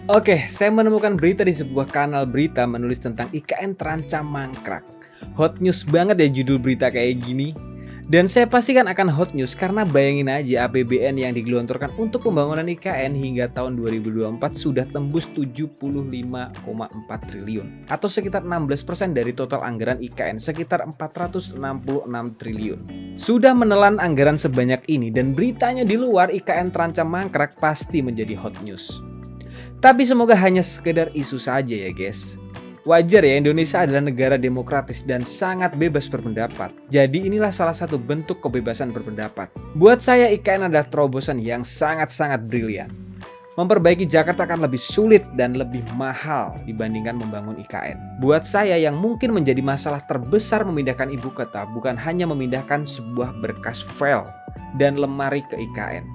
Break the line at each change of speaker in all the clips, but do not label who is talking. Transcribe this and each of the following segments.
Oke, saya menemukan berita di sebuah kanal berita menulis tentang IKN terancam mangkrak. Hot news banget ya judul berita kayak gini. Dan saya pastikan akan hot news karena bayangin aja APBN yang digelontorkan untuk pembangunan IKN hingga tahun 2024 sudah tembus 75,4 triliun atau sekitar 16% dari total anggaran IKN sekitar 466 triliun. Sudah menelan anggaran sebanyak ini dan beritanya di luar IKN terancam mangkrak pasti menjadi hot news. Tapi semoga hanya sekedar isu saja ya guys. Wajar ya, Indonesia adalah negara demokratis dan sangat bebas berpendapat. Jadi inilah salah satu bentuk kebebasan berpendapat. Buat saya IKN adalah terobosan yang sangat-sangat brilian. Memperbaiki Jakarta akan lebih sulit dan lebih mahal dibandingkan membangun IKN. Buat saya yang mungkin menjadi masalah terbesar memindahkan ibu kota bukan hanya memindahkan sebuah berkas file dan lemari ke IKN,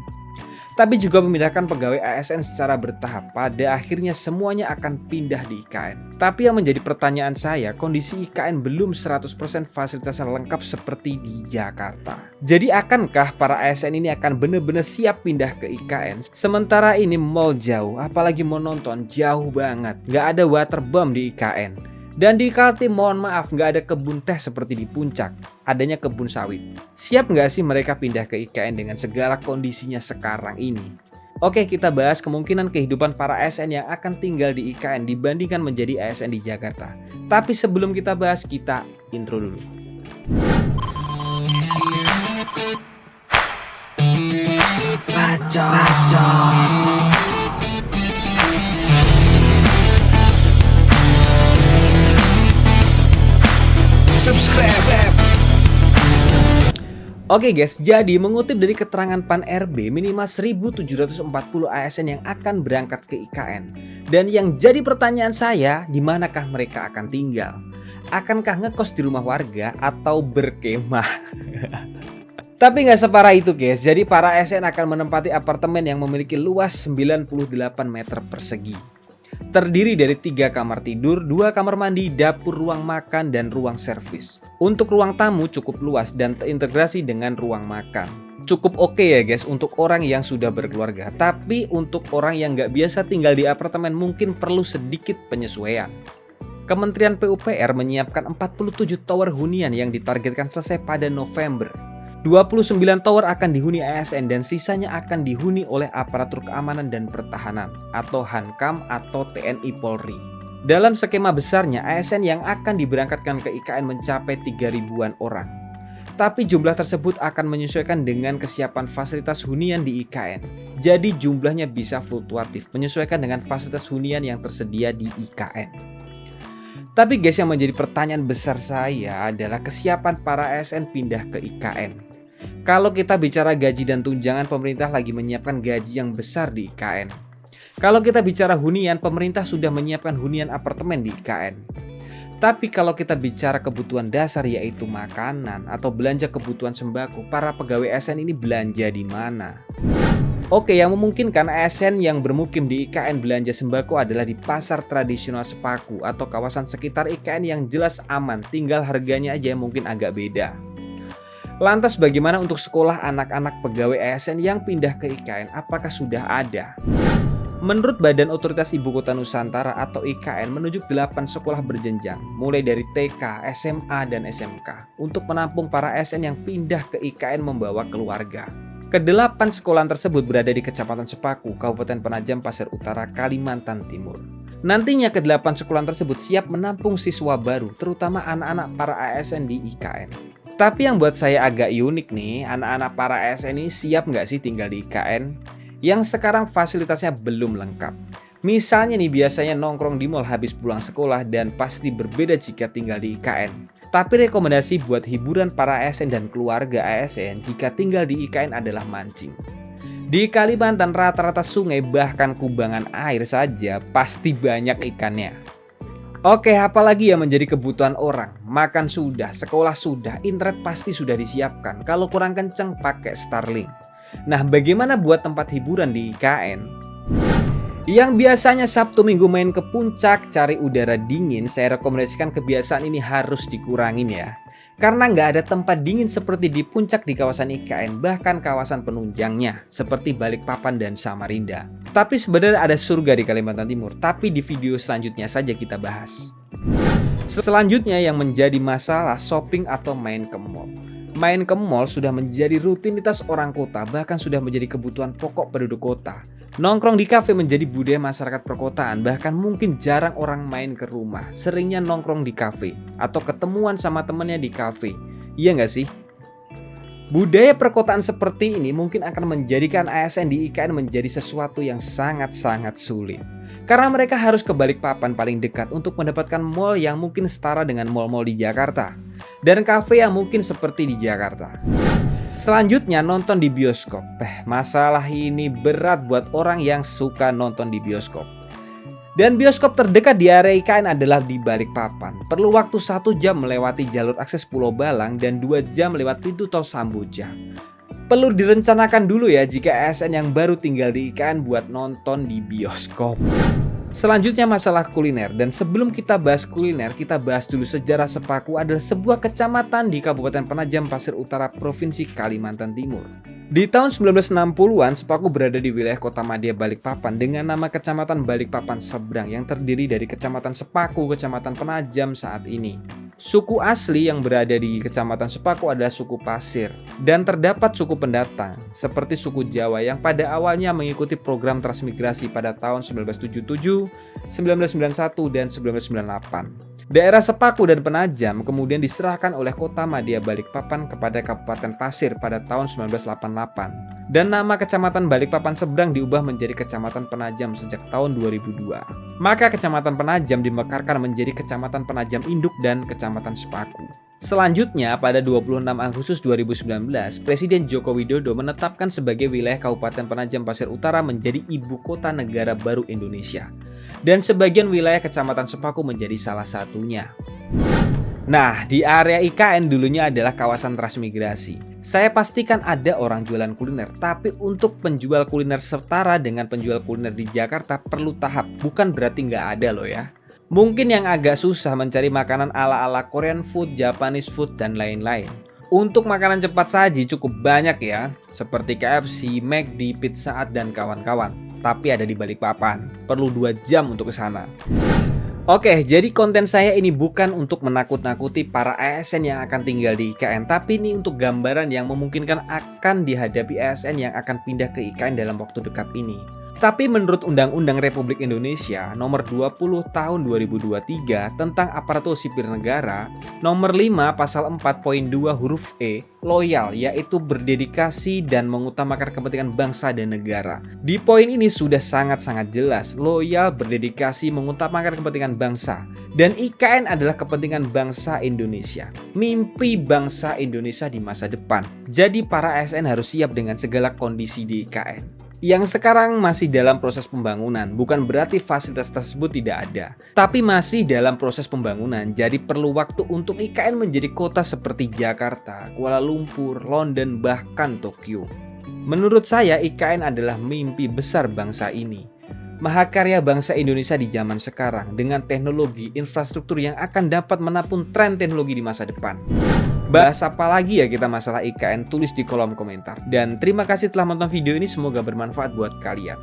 tapi juga memindahkan pegawai ASN secara bertahap. Pada akhirnya semuanya akan pindah di IKN. Tapi yang menjadi pertanyaan saya, kondisi IKN belum 100% fasilitasnya lengkap seperti di Jakarta. Jadi akankah para ASN ini akan benar-benar siap pindah ke IKN? Sementara ini mall jauh, apalagi mau nonton jauh banget. Nggak ada waterbomb di IKN. Dan di Kaltim mohon maaf nggak ada kebun teh seperti di Puncak, adanya kebun sawit. Siap nggak sih mereka pindah ke IKN dengan segala kondisinya sekarang ini? Oke, kita bahas kemungkinan kehidupan para ASN yang akan tinggal di IKN dibandingkan menjadi ASN di Jakarta. Tapi sebelum kita bahas, kita intro dulu. Oke guys, jadi mengutip dari keterangan PAN RB, minimal 1.740 ASN yang akan berangkat ke IKN. Dan yang jadi pertanyaan saya, di manakah mereka akan tinggal? Akankah ngekos di rumah warga atau berkemah? Tapi nggak separah itu guys, jadi para ASN akan menempati apartemen yang memiliki luas 98 meter persegi. Terdiri dari 3 kamar tidur, 2 kamar mandi, dapur, ruang makan, dan ruang servis. Untuk ruang tamu cukup luas dan terintegrasi dengan ruang makan. Cukup oke ya guys untuk orang yang sudah berkeluarga. Tapi untuk orang yang nggak biasa tinggal di apartemen mungkin perlu sedikit penyesuaian. Kementerian PUPR menyiapkan 47 tower hunian yang ditargetkan selesai pada November. 29 tower akan dihuni ASN dan sisanya akan dihuni oleh aparatur keamanan dan pertahanan atau Hankam atau TNI Polri. Dalam skema besarnya ASN yang akan diberangkatkan ke IKN mencapai 3.000-an orang. Tapi jumlah tersebut akan menyesuaikan dengan kesiapan fasilitas hunian di IKN. Jadi jumlahnya bisa fluktuatif menyesuaikan dengan fasilitas hunian yang tersedia di IKN. Tapi guys, yang menjadi pertanyaan besar saya adalah kesiapan para ASN pindah ke IKN. Kalau kita bicara gaji dan tunjangan, pemerintah lagi menyiapkan gaji yang besar di IKN. Kalau kita bicara hunian, pemerintah sudah menyiapkan hunian apartemen di IKN. Tapi kalau kita bicara kebutuhan dasar yaitu makanan atau belanja kebutuhan sembako, para pegawai ASN ini belanja di mana? Oke, yang memungkinkan ASN yang bermukim di IKN belanja sembako adalah di pasar tradisional Sepaku atau kawasan sekitar IKN yang jelas aman, tinggal harganya aja yang mungkin agak beda. Lantas bagaimana untuk sekolah anak-anak pegawai ASN yang pindah ke IKN? Apakah sudah ada? Menurut Badan Otoritas Ibu Kota Nusantara atau IKN menunjuk 8 sekolah berjenjang, mulai dari TK, SMA, dan SMK, untuk menampung para ASN yang pindah ke IKN membawa keluarga. Kedelapan sekolah tersebut berada di Kecamatan Sepaku, Kabupaten Penajam Pasir Utara, Kalimantan Timur. Nantinya kedelapan sekolah tersebut siap menampung siswa baru, terutama anak-anak para ASN di IKN. Tapi yang buat saya agak unik nih, anak-anak para ASN ini siap nggak sih tinggal di IKN? Yang sekarang fasilitasnya belum lengkap. Misalnya nih biasanya nongkrong di mall habis pulang sekolah dan pasti berbeda jika tinggal di IKN. Tapi rekomendasi buat hiburan para ASN dan keluarga ASN jika tinggal di IKN adalah mancing. Di Kalimantan rata-rata sungai bahkan kubangan air saja pasti banyak ikannya. Oke, apalagi yang menjadi kebutuhan orang? Makan sudah, sekolah sudah, internet pasti sudah disiapkan. Kalau kurang kenceng pakai Starlink. Nah, bagaimana buat tempat hiburan di IKN? Yang biasanya Sabtu Minggu main ke puncak cari udara dingin, saya rekomendasikan kebiasaan ini harus dikurangin ya. Karena nggak ada tempat dingin seperti di puncak di kawasan IKN, bahkan kawasan penunjangnya seperti Balikpapan dan Samarinda. Tapi sebenarnya ada surga di Kalimantan Timur, tapi di video selanjutnya saja kita bahas. Selanjutnya yang menjadi masalah shopping atau main ke mall. Main ke mall sudah menjadi rutinitas orang kota, bahkan sudah menjadi kebutuhan pokok penduduk kota. Nongkrong di kafe menjadi budaya masyarakat perkotaan, bahkan mungkin jarang orang main ke rumah. Seringnya nongkrong di kafe atau ketemuan sama temennya di kafe. Iya nggak sih? Budaya perkotaan seperti ini mungkin akan menjadikan ASN di IKN menjadi sesuatu yang sangat-sangat sulit. Karena mereka harus ke Balikpapan paling dekat untuk mendapatkan mall yang mungkin setara dengan mall-mall di Jakarta. Dan kafe yang mungkin seperti di Jakarta. Selanjutnya nonton di bioskop. Masalah ini berat buat orang yang suka nonton di bioskop. Dan bioskop terdekat di area IKN adalah di Balikpapan. Perlu waktu 1 jam melewati jalur akses Pulau Balang dan 2 jam lewat pintu tol Samboja. Perlu direncanakan dulu ya jika ASN yang baru tinggal di IKN buat nonton di bioskop. Selanjutnya masalah kuliner, dan sebelum kita bahas kuliner, kita bahas dulu sejarah Sepaku adalah sebuah kecamatan di Kabupaten Penajam Pasir Utara, Provinsi Kalimantan Timur. Di tahun 1960-an, Sepaku berada di wilayah Kota Madya Balikpapan dengan nama Kecamatan Balikpapan Seberang yang terdiri dari Kecamatan Sepaku, Kecamatan Penajam saat ini. Suku asli yang berada di Kecamatan Sepaku adalah suku Pasir, dan terdapat suku pendatang seperti suku Jawa yang pada awalnya mengikuti program transmigrasi pada tahun 1977, 1991, dan 1998. Daerah Sepaku dan Penajam kemudian diserahkan oleh Kota Madya Balikpapan kepada Kabupaten Pasir pada tahun 1988. Dan nama Kecamatan Balikpapan Seberang diubah menjadi Kecamatan Penajam sejak tahun 2002. Maka Kecamatan Penajam dimekarkan menjadi Kecamatan Penajam Induk dan Kecamatan Sepaku. Selanjutnya, pada 26 Agustus 2019, Presiden Joko Widodo menetapkan sebagai wilayah Kabupaten Penajam Pasir Utara menjadi ibu kota negara baru Indonesia. Dan sebagian wilayah Kecamatan Sepaku menjadi salah satunya. Nah, di area IKN dulunya adalah kawasan transmigrasi. Saya pastikan ada orang jualan kuliner, tapi untuk penjual kuliner setara dengan penjual kuliner di Jakarta perlu tahap, bukan berarti nggak ada loh ya. Mungkin yang agak susah mencari makanan ala-ala Korean food, Japanese food, dan lain-lain. Untuk makanan cepat saji cukup banyak ya, seperti KFC, McD, Pizza Hut, dan kawan-kawan. Tapi ada di Balikpapan, perlu 2 jam untuk ke sana. Oke, jadi konten saya ini bukan untuk menakut-nakuti para ASN yang akan tinggal di IKN, tapi ini untuk gambaran yang memungkinkan akan dihadapi ASN yang akan pindah ke IKN dalam waktu dekat ini. Tapi menurut Undang-Undang Republik Indonesia Nomor 20 Tahun 2023 tentang Aparatur Sipil Negara, Nomor 5 Pasal 4.2 huruf E, loyal, yaitu berdedikasi dan mengutamakan kepentingan bangsa dan negara. Di poin ini sudah sangat-sangat jelas, loyal, berdedikasi, mengutamakan kepentingan bangsa. Dan IKN adalah kepentingan bangsa Indonesia, mimpi bangsa Indonesia di masa depan. Jadi para ASN harus siap dengan segala kondisi di IKN. Yang sekarang masih dalam proses pembangunan, bukan berarti fasilitas tersebut tidak ada, tapi masih dalam proses pembangunan, jadi perlu waktu untuk IKN menjadi kota seperti Jakarta, Kuala Lumpur, London, bahkan Tokyo. Menurut saya, IKN adalah mimpi besar bangsa ini. Mahakarya bangsa Indonesia di zaman sekarang dengan teknologi infrastruktur yang akan dapat menampung tren teknologi di masa depan. Bahas apa lagi ya kita masalah IKN, tulis di kolom komentar. Dan terima kasih telah menonton video ini, semoga bermanfaat buat kalian.